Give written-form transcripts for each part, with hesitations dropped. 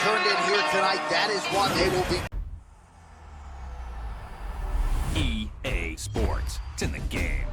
turned in here tonight. That is what they will be. EA Sports. It's in the game.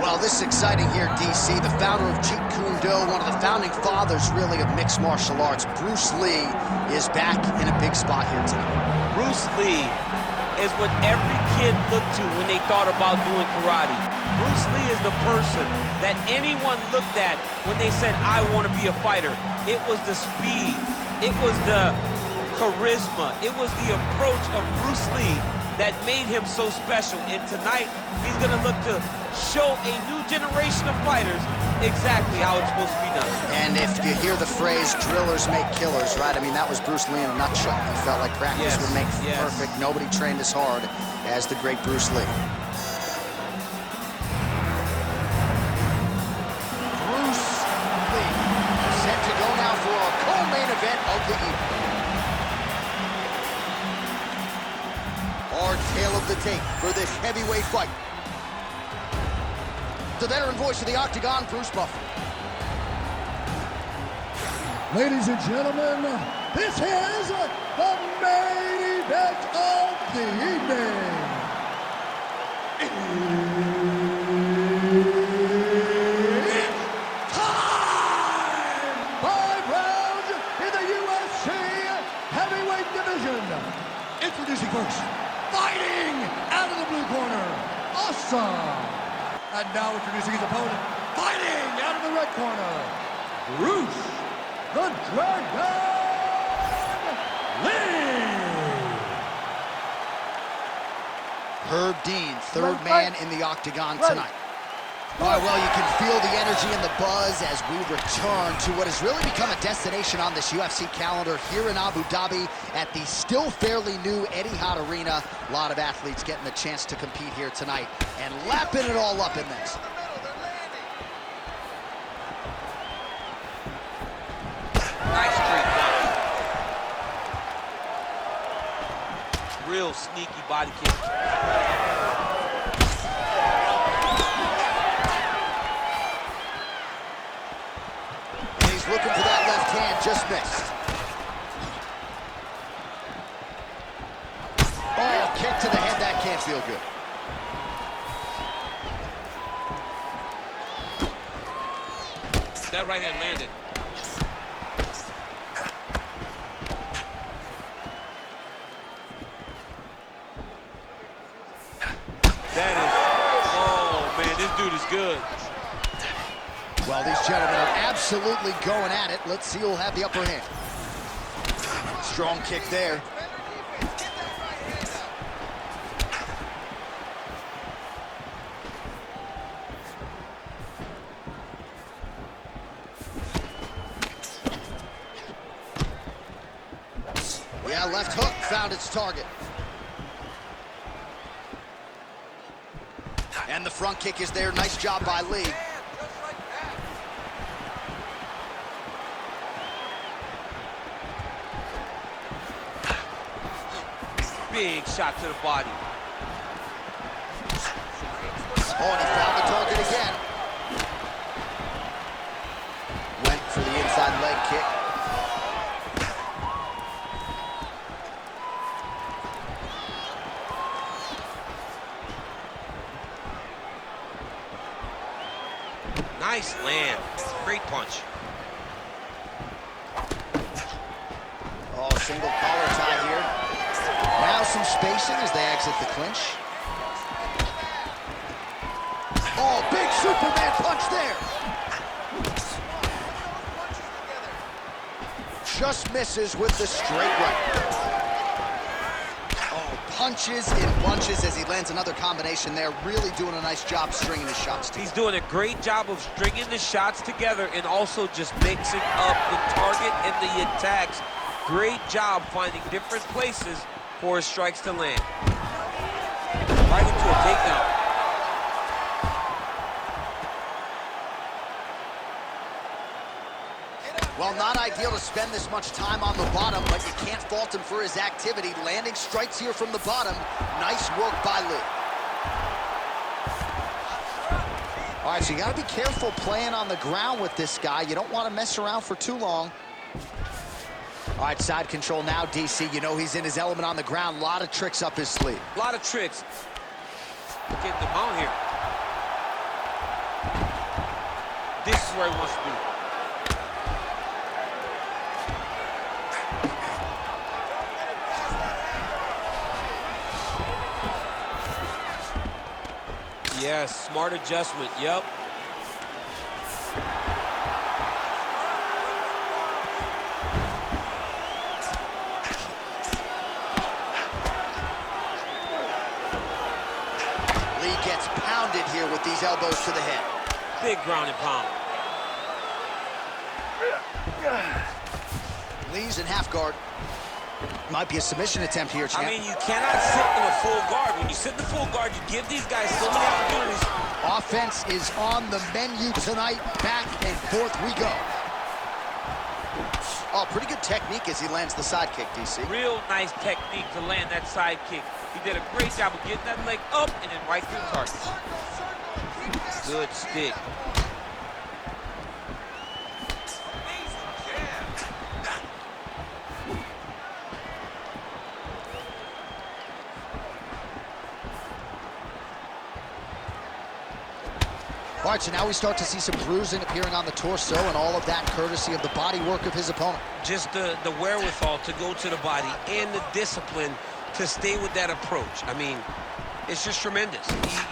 Well, this is exciting here, DC. The founder of Jeet Kune Do, one of the founding fathers, really, of mixed martial arts, Bruce Lee, is back in a big spot here tonight. Bruce Lee is what every kid looked to when they thought about doing karate. Bruce Lee is the person that anyone looked at when they said, I want to be a fighter. It was the speed. It was the charisma. It was the approach of Bruce Lee that made him so special. And tonight, he's going to look to show a new generation of fighters exactly how it's supposed to be done. And if you hear the phrase, drillers make killers, right? I mean, that was Bruce Lee in a nutshell. He felt like practice would make perfect. Nobody trained as hard as the great Bruce Lee. Bruce Lee set to go now for our co-main event of the evening. Hard tail of the tape for this heavyweight fight. The veteran voice of the octagon, Bruce Buffer. Ladies and gentlemen, this is the main event of the evening. It's time! 5 rounds in the UFC heavyweight division. Introducing first, fighting out of the blue corner, Awesome. And now introducing his opponent, fighting out of the red corner, Bruce the Dragon Lee. Herb Dean, third man in the octagon tonight. All right, well, you can feel the energy and the buzz as we return to what has really become a destination on this UFC calendar here in Abu Dhabi at the still fairly new Etihad Arena. A lot of athletes getting the chance to compete here tonight and lapping it all up in this. Nice straight punch. Real sneaky body kick. Looking for that left hand, just missed. Oh, kick to the head, that can't feel good. That right hand landed. That is, oh man, this dude is good. Well, these gentlemen are absolutely going at it. Let's see who'll have the upper hand. Strong kick there. Yeah, left hook found its target. And the front kick is there. Nice job by Lee. Big shot to the body. Oh, and he found the target again. Went for the inside leg kick. Nice land. Great punch. Oh, single collar tie here. Now some spacing as they exit the clinch. Oh, big Superman punch there. Just misses with the straight right. Oh, punches in bunches as he lands another combination there. Really doing a nice job stringing his shots together. He's doing a great job of stringing the shots together and also just mixing up the target and the attacks. Great job finding different places for his strikes to land. Right into a takedown. Well, not ideal to spend this much time on the bottom, but you can't fault him for his activity. Landing strikes here from the bottom. Nice work by Lee. All right, so you got to be careful playing on the ground with this guy. You don't want to mess around for too long. All right, side control now, DC. You know he's in his element on the ground. A lot of tricks up his sleeve. A lot of tricks. Get the mount here. This is where he wants to be. Yes, smart adjustment, yep. Lee gets pounded here with these elbows to the head. Big ground and pound. Lee's in half guard. Might be a submission attempt here, champ. I mean, you cannot sit in a full guard. When you sit in the full guard, you give these guys so many opportunities. Offense is on the menu tonight. Back and forth we go. Oh, pretty good technique as he lands the side kick, DC. Real nice technique to land that side kick. He did a great job of getting that leg up and then right to the target. Good stick. All right, so now we start to see some bruising appearing on the torso, and all of that courtesy of the body work of his opponent. Just the wherewithal to go to the body and the discipline to stay with that approach. I mean, it's just tremendous.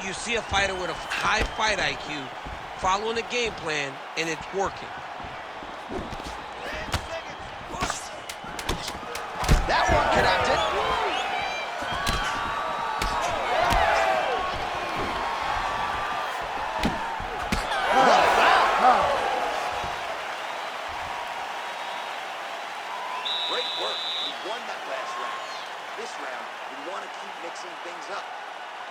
You see a fighter with a high fight IQ following a game plan, and it's working. That one connected. Great work. You won that last round. This round, you want to keep mixing things up.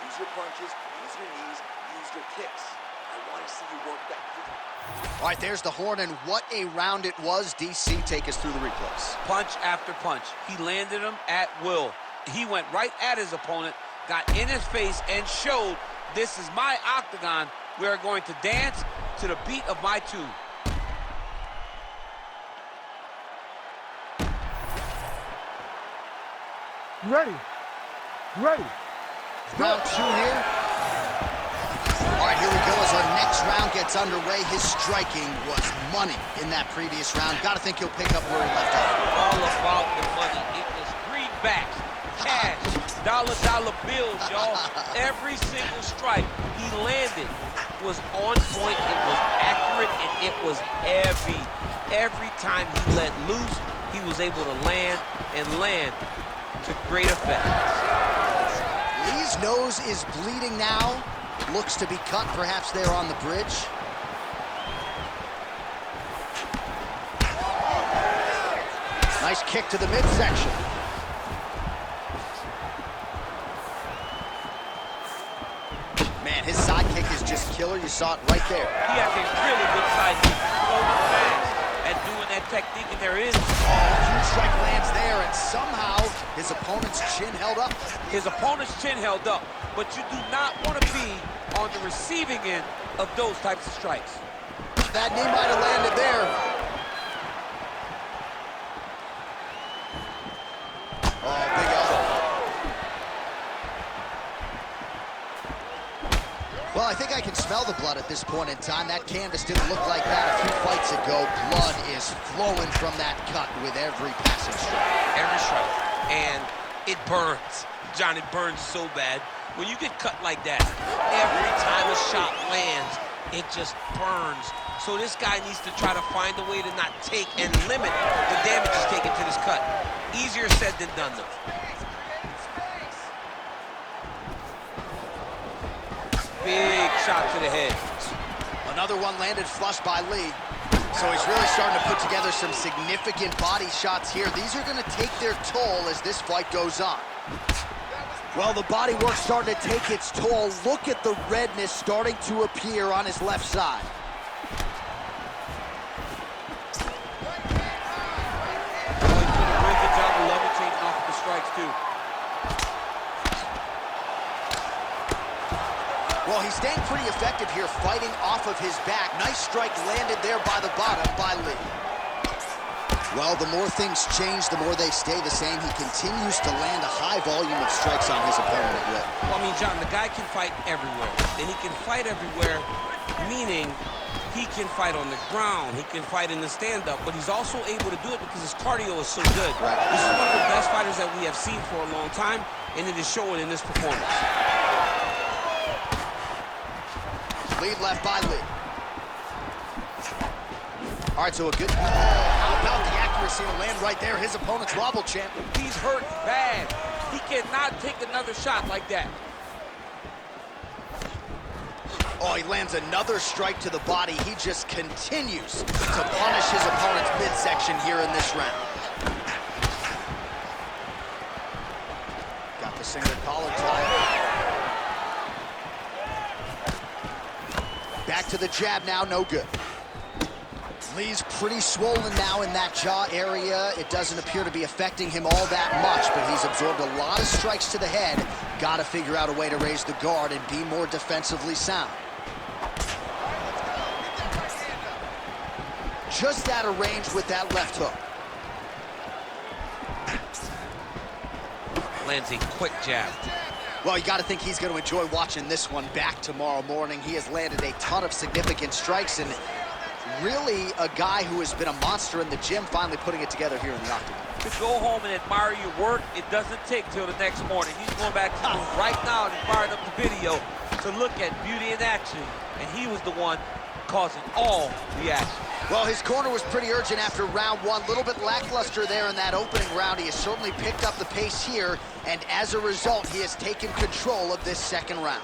Use your punches, use your knees, use your kicks. I want to see you work that through. All right, there's the horn, and what a round it was. DC, take us through the replays. Punch after punch. He landed him at will. He went right at his opponent, got in his face, and showed this is my octagon. We are going to dance to the beat of my tune. Ready. Ready. Round two here. All right, here we go as our next round gets underway. His striking was money in that previous round. Got to think he'll pick up where he left off. All about the money. It was greenbacks, cash, dollar bills, y'all. Every single strike he landed was on point. It was accurate, and it was heavy. Every time he let loose, he was able to land to great effect. Lee's nose is bleeding now. Looks to be cut, perhaps there on the bridge. Nice kick to the midsection. Man, his side kick is just killer. You saw it right there. He has a really good side kick. So fast at doing that technique, and there is. Huge strike lands there, and somehow his opponent's chin held up. His opponent's chin held up, but you do not want to be on the receiving end of those types of strikes. That knee might have landed there. Oh, big elbow. Well, I think I can smell the blood at this point in time. That canvas didn't look like that a few fights ago. Blood is flowing from that cut with every passing strike. Every strike. And it burns. John, it burns so bad. When you get cut like that, every time a shot lands, it just burns. So this guy needs to try to find a way to not take and limit the damage he's taken to this cut. Easier said than done, though. Big shot to the head. Another one landed flush by Lee. So he's really starting to put together some significant body shots here. These are going to take their toll as this fight goes on. Well, the body work's starting to take its toll. Look at the redness starting to appear on his left side. he's staying pretty effective here, fighting off of his back. Nice strike landed there by the bottom by Lee. Well, the more things change, the more they stay the same. He continues to land a high volume of strikes on his opponent at will. Well, I mean, John, the guy can fight everywhere. And he can fight everywhere, meaning he can fight on the ground, he can fight in the stand-up, but he's also able to do it because his cardio is so good. Right. This is one of the best fighters that we have seen for a long time, and it is showing in this performance. Lead left by Lee. All right, so a good... how about the accuracy to land right there? His opponent's wobble champ. He's hurt bad. He cannot take another shot like that. Oh, he lands another strike to the body. He just continues to punish his opponent's midsection here in this round. Got the single collar tie. Back to the jab now, no good. Lee's pretty swollen now in that jaw area. It doesn't appear to be affecting him all that much, but he's absorbed a lot of strikes to the head. Got to figure out a way to raise the guard and be more defensively sound. Just out of range with that left hook. Lands a quick jab. Well, you got to think he's going to enjoy watching this one back tomorrow morning. He has landed a ton of significant strikes, and really a guy who has been a monster in the gym, finally putting it together here in the octagon. To go home and admire your work, it doesn't take till the next morning. He's going back to the room right now and firing up the video to look at beauty in action, and he was the one causing all the action. Well, his corner was pretty urgent after round one. A little bit lackluster there in that opening round. He has certainly picked up the pace here, and as a result, he has taken control of this second round.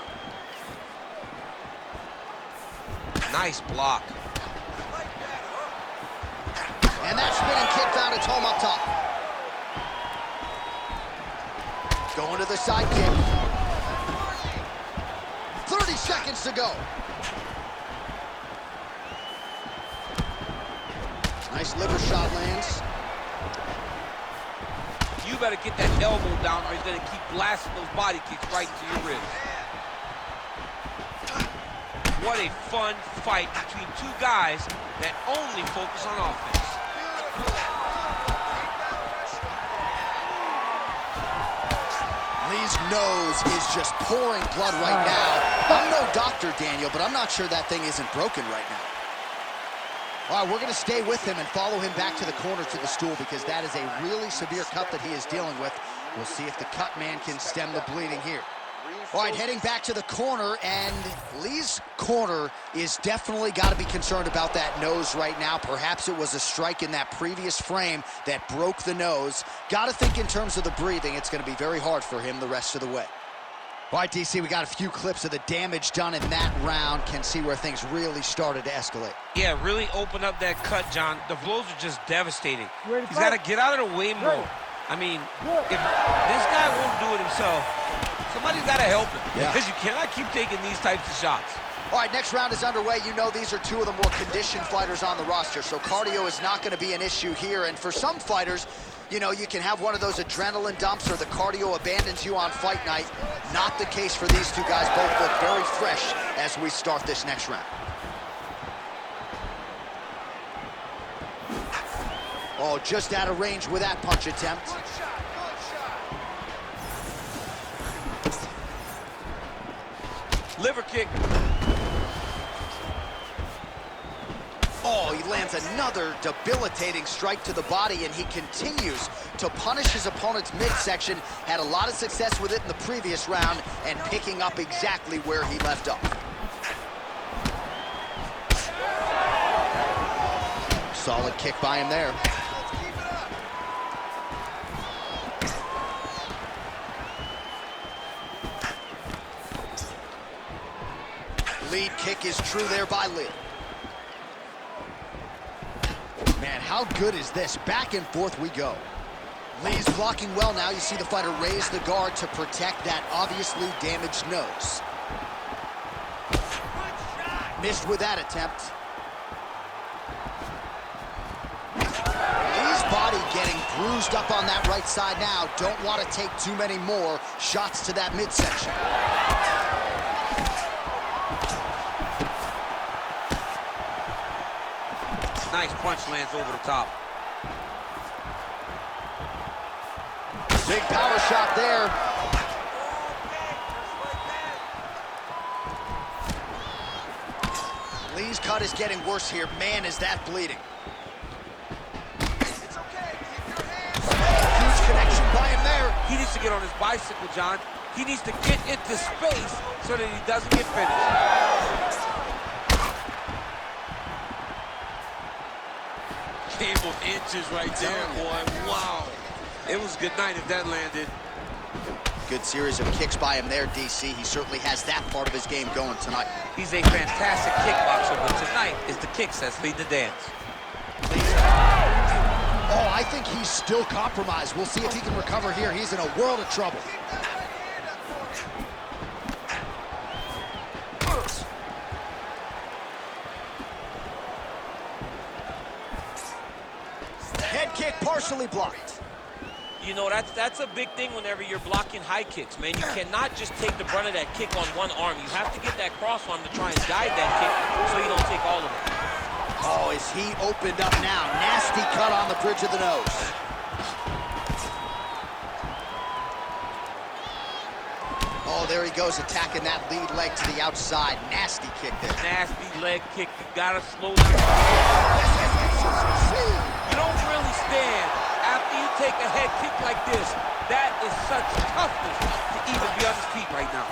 Nice block. And that spinning kick found its home up top. Going to the side kick. 30 seconds to go. Nice liver shot lands. You better get that elbow down or he's going to keep blasting those body kicks right into your ribs. What a fun fight between two guys that only focus on offense. Lee's nose is just pouring blood right now. I'm no doctor, Daniel, but I'm not sure that thing isn't broken right now. All right, we're going to stay with him and follow him back to the corner to the stool because that is a really severe cut that he is dealing with. We'll see if the cut man can stem the bleeding here. All right, heading back to the corner, and Lee's corner is definitely got to be concerned about that nose right now. Perhaps it was a strike in that previous frame that broke the nose. Got to think in terms of the breathing. It's going to be very hard for him the rest of the way. All right, DC, we got a few clips of the damage done in that round. Can see where things really started to escalate. Yeah, really open up that cut, John. The blows are just devastating. He's got to get out of the way more. I mean, if this guy won't do it himself, somebody's got to help him. Yeah. Because you cannot keep taking these types of shots. All right, next round is underway. You know these are two of the more conditioned fighters on the roster, so cardio is not going to be an issue here. And for some fighters, you know, you can have one of those adrenaline dumps or the cardio abandons you on fight night. Not the case for these two guys. Both look very fresh as we start this next round. Oh, just out of range with that punch attempt. Liver kick. Oh, he lands another debilitating strike to the body, and he continues to punish his opponent's midsection. Had a lot of success with it in the previous round and picking up exactly where he left off. Solid kick by him there. Lead kick is true there by Lee. Man, how good is this? Back and forth we go. Lee's blocking well now. You see the fighter raise the guard to protect that obviously damaged nose. Missed with that attempt. Lee's body getting bruised up on that right side now. Don't want to take too many more shots to that midsection. Nice punch lands over the top. Big power shot there. Lee's cut is getting worse here. Man, is that bleeding. It's okay. Keep your hands up. Huge connection by him there. He needs to get on his bicycle, John. He needs to get into space so that he doesn't get finished. Game of inches right there, boy. Wow. It was good night if that landed. Good series of kicks by him there, DC. He certainly has that part of his game going tonight. He's a fantastic kickboxer, but tonight is the kicks that lead the dance. Oh, I think he's still compromised. We'll see if he can recover here. He's in a world of trouble. Head kick partially blocked. You know, that's a big thing whenever you're blocking high kicks, man. You cannot just take the brunt of that kick on one arm. You have to get that cross arm to try and guide that kick so you don't take all of it. Oh, his heat opened up now. Nasty cut on the bridge of the nose. Oh, there he goes, attacking that lead leg to the outside. Nasty kick there. Nasty leg kick. You gotta slow down. You don't really stand after you take a head kick like this. That is such toughness to even be on his feet right now.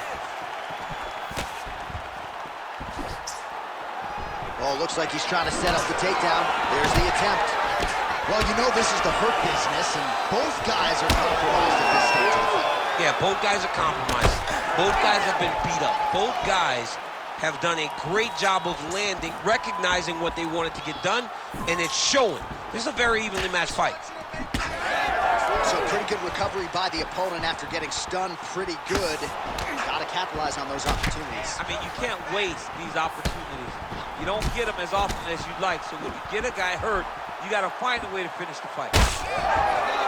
Oh, looks like he's trying to set up the takedown. There's the attempt. Well, you know this is the hurt business, and both guys are compromised at this stage of the fight. Yeah, both guys are compromised. Both guys have been beat up. Both guys have done a great job of landing, recognizing what they wanted to get done, and it's showing. This is a very evenly matched fight. So pretty good recovery by the opponent after getting stunned pretty good. Got to capitalize on those opportunities. I mean, you can't waste these opportunities. You don't get them as often as you'd like, so when you get a guy hurt, you got to find a way to finish the fight.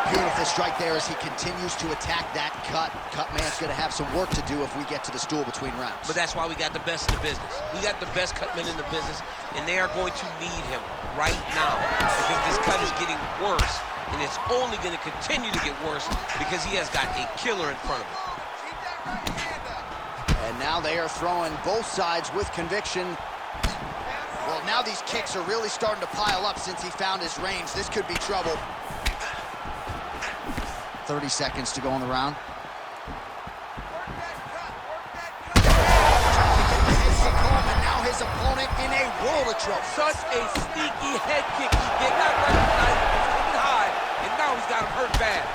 Beautiful strike there as he continues to attack that cut. Cutman's going to have some work to do if we get to the stool between rounds. But that's why we got the best in the business. We got the best cutmen in the business, and they are going to need him right now because this cut is getting worse, and it's only going to continue to get worse because he has got a killer in front of him. And now they are throwing both sides with conviction. Well, now these kicks are really starting to pile up since he found his range. This could be trouble. 30 seconds to go in the round. And now his opponent in a world of trouble. Such a sneaky head kick. He did not recognize it was coming high, and now he's got him hurt bad.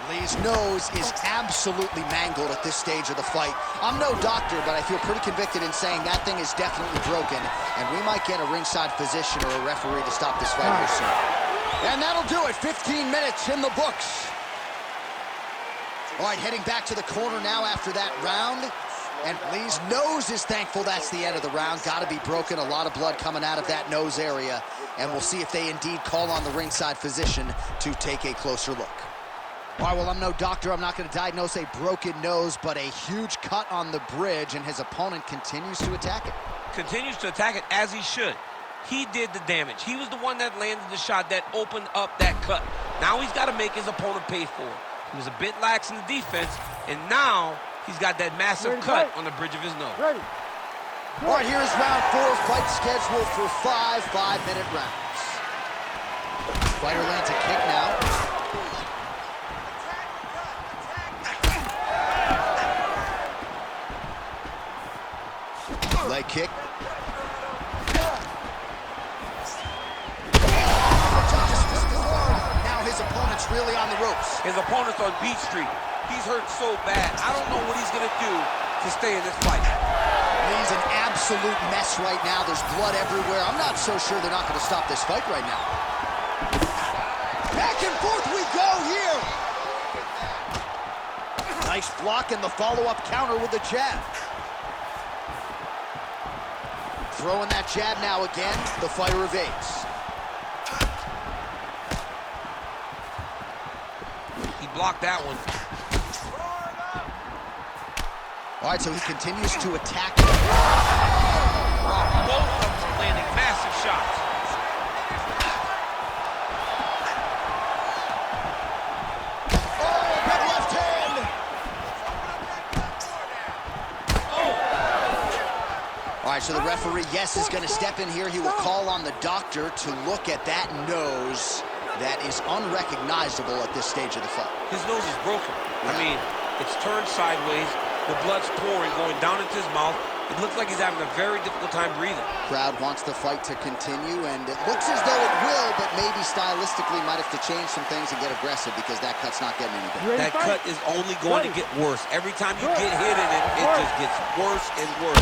Lee's nose is absolutely mangled at this stage of the fight. I'm no doctor, but I feel pretty convicted in saying that thing is definitely broken, and we might get a ringside physician or a referee to stop this fight here soon. And that'll do it. 15 minutes in the books. All right, heading back to the corner now after that round. And Lee's nose is thankful that's the end of the round. Got to be broken. A lot of blood coming out of that nose area. And we'll see if they indeed call on the ringside physician to take a closer look. All right, well, I'm no doctor. I'm not going to diagnose a broken nose, but a huge cut on the bridge, and his opponent continues to attack it. Continues to attack it as he should. He did the damage. He was the one that landed the shot that opened up that cut. Now he's got to make his opponent pay for it. He was a bit lax in the defense, and now he's got that massive cut on the bridge of his nose. Ready. All right, here's round 4. Fight scheduled for 5 5-minute rounds. Fighter lands a kick now. Leg kick. Now his opponent's really on the ropes. His opponent's on Beach Street. He's hurt so bad. I don't know what he's going to do to stay in this fight. He's an absolute mess right now. There's blood everywhere. I'm not so sure they're not going to stop this fight right now. Back and forth we go here. Nice block and the follow-up counter with the jab. Throwing that jab now again. The fighter evades. He blocked that one. All right, so he continues to attack. Both of them are landing massive shots. Oh, big left hand. All right, so the referee, yes, is going to step in here. He will call on the doctor to look at that nose that is unrecognizable at this stage of the fight. His nose is broken. I mean, it's turned sideways. The blood's pouring, going down into his mouth. It looks like he's having a very difficult time breathing. Crowd wants the fight to continue, and it looks as though it will, but maybe stylistically might have to change some things and get aggressive because that cut's not getting any better. That cut is only going to get worse. Every time you get hit in it, it just gets worse and worse.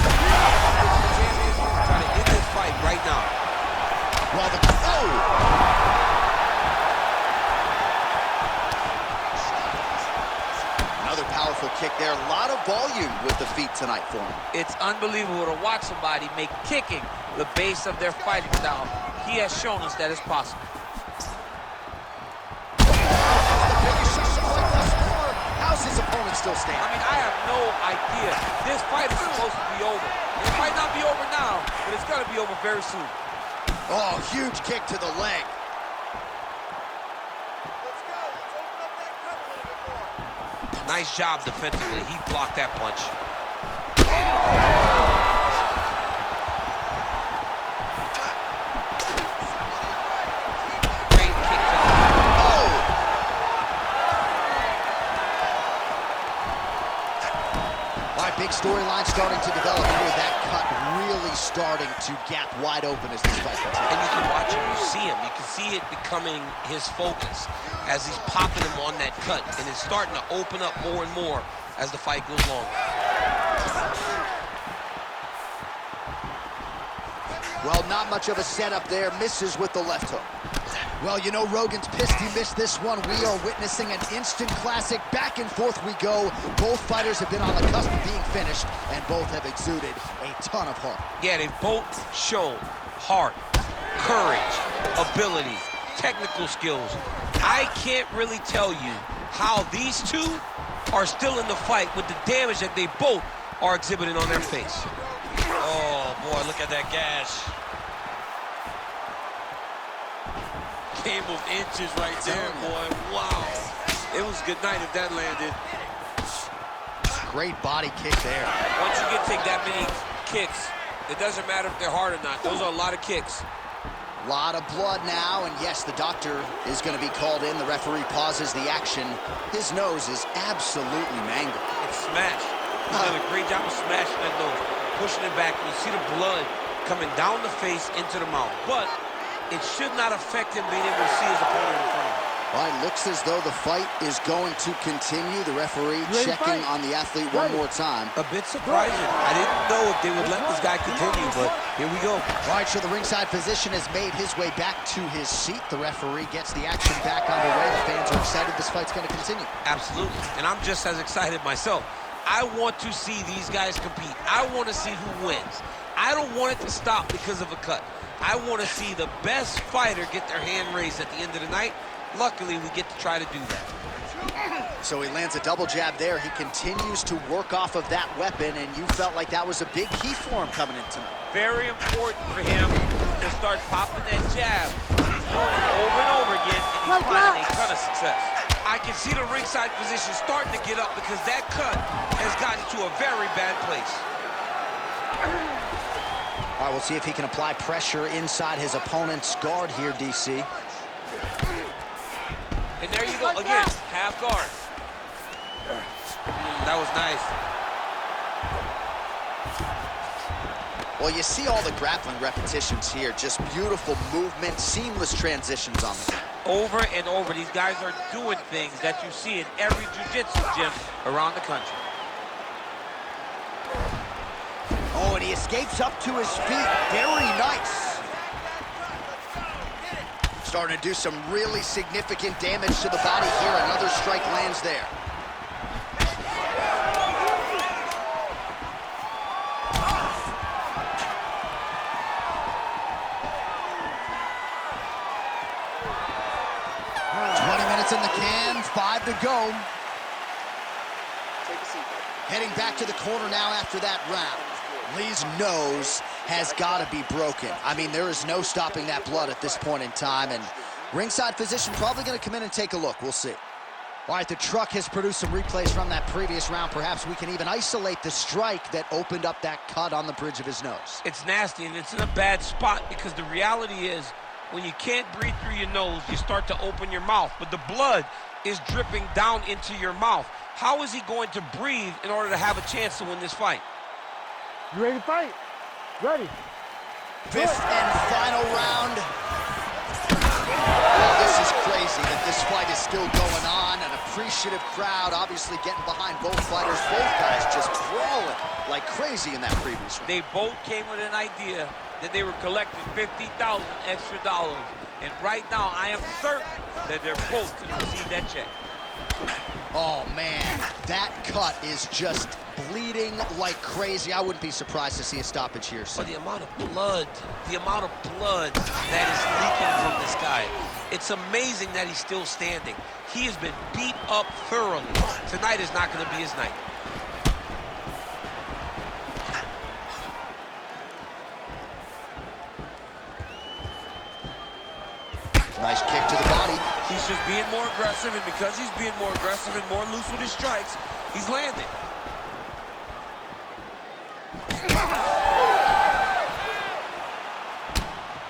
Trying to end this fight right now. Well, another powerful kick there. A lot of volume with the feet tonight for him. It's unbelievable to watch somebody make kicking the base of their fighting style. He has shown us that it's possible. How's his opponent still standing? I mean, I have no idea. This fight is supposed to be over. It might not be over now, but it's going to be over very soon. Oh, huge kick to the leg. Nice job defensively. He blocked that punch. Great kick to the All right, big storyline starting to develop here. That cut really starting to gap wide open as this fight continues. And you can watch him, you see him. You can see it becoming his focus as he's popping him on that cut. And it's starting to open up more and more as the fight goes longer. Well, not much of a setup there. Misses with the left hook. Well, you know, Rogan's pissed he missed this one. We are witnessing an instant classic. Back and forth we go. Both fighters have been on the cusp of being finished, and both have exuded a ton of heart. Yeah, they both show heart, courage, ability, technical skills. I can't really tell you how these two are still in the fight with the damage that they both are exhibiting on their face. Oh, boy, look at that gash. Game of inches right there, boy. Wow. It was good night if that landed. Great body kick there. Once you take that many kicks, it doesn't matter if they're hard or not. Those are a lot of kicks. A lot of blood now, and yes, the doctor is going to be called in. The referee pauses the action. His nose is absolutely mangled. It's smashed. He's done a great job of smashing that nose, pushing it back. You see the blood coming down the face into the mouth. But it should not affect him being able to see his opponent in front of him. Well, it looks as though the fight is going to continue. The referee checking on the athlete one more time. A bit surprising. I didn't know if they would let this guy continue, but here we go. All right, so the ringside physician has made his way back to his seat. The referee gets the action back underway. The fans are excited this fight's going to continue. Absolutely, and I'm just as excited myself. I want to see these guys compete. I want to see who wins. I don't want it to stop because of a cut. I want to see the best fighter get their hand raised at the end of the night. Luckily, we get to try to do that. So he lands a double jab there. He continues to work off of that weapon, and you felt like that was a big key for him coming in tonight. Very important for him to start popping that jab. He's doing it over and over again, and he's finding a ton of success. I can see the ringside position starting to get up because that cut has gotten to a very bad place. All right, we'll see if he can apply pressure inside his opponent's guard here, DC. And there you go, again, half guard. That was nice. Well, you see all the grappling repetitions here. Just beautiful movement, seamless transitions on the ground. Over and over, these guys are doing things that you see in every jiu-jitsu gym around the country. Oh, and he escapes up to his feet. Very nice. Starting to do some really significant damage to the body here. Another strike lands there. In the can, 5 to go. Take a seat, buddy. Heading back to the corner now after that round. Lee's nose has got to be broken. I mean, there is no stopping that blood at this point in time, and ringside physician probably going to come in and take a look. We'll see. All right, the truck has produced some replays from that previous round. Perhaps we can even isolate the strike that opened up that cut on the bridge of his nose. It's nasty, and it's in a bad spot because the reality is when you can't breathe through your nose, you start to open your mouth, but the blood is dripping down into your mouth. How is he going to breathe in order to have a chance to win this fight? You ready to fight? Ready. Fifth and final round. Oh, this is crazy that this fight is still going on. An appreciative crowd obviously getting behind both fighters. Both guys just brawling like crazy in that previous round. They both came with an idea that they were collecting $50,000 extra dollars. And right now, I am certain that they're both going to receive that check. Oh, man, that cut is just bleeding like crazy. I wouldn't be surprised to see a stoppage here. But the amount of blood that is leaking from this guy, it's amazing that he's still standing. He has been beat up thoroughly. Tonight is not going to be his night. Nice kick to the body. He's just being more aggressive, and because he's being more aggressive and more loose with his strikes, he's landing.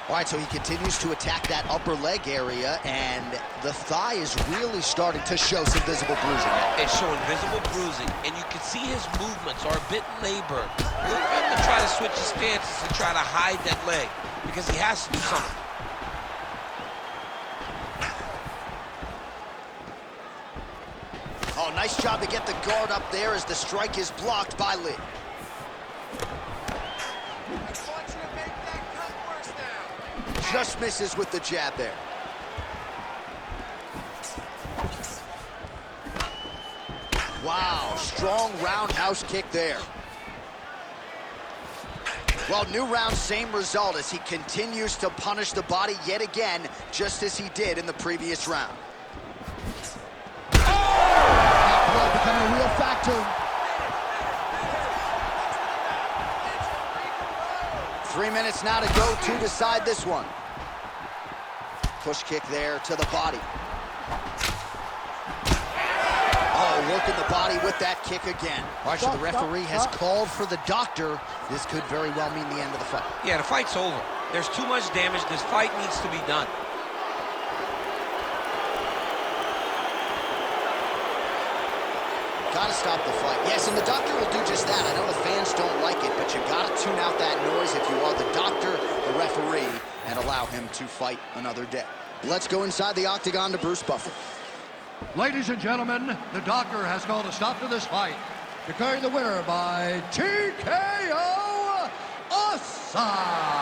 All right, so he continues to attack that upper leg area, and the thigh is really starting to show some visible bruising. It's showing visible bruising, and you can see his movements are a bit labored. Look for him to try to switch his stances and try to hide that leg, because he has to do something. Oh, nice job to get the guard up there as the strike is blocked by Lee. Just misses with the jab there. Wow, strong roundhouse kick there. Well, new round, same result as he continues to punish the body yet again, just as he did in the previous round. Blood becoming a real factor. 3 minutes now to go to decide this one. Push kick there to the body. Oh, working the body with that kick again. All right, so the referee has called for the doctor. This could very well mean the end of the fight. Yeah, the fight's over. There's too much damage. This fight needs to be done. Gotta stop the fight. Yes, and the doctor will do just that. I know the fans don't like it, but you gotta tune out that noise if you are the doctor, the referee, and allow him to fight another day. Let's go inside the octagon to Bruce Buffer. Ladies and gentlemen, the doctor has called a stop to this fight, declaring the winner by TKO Asai.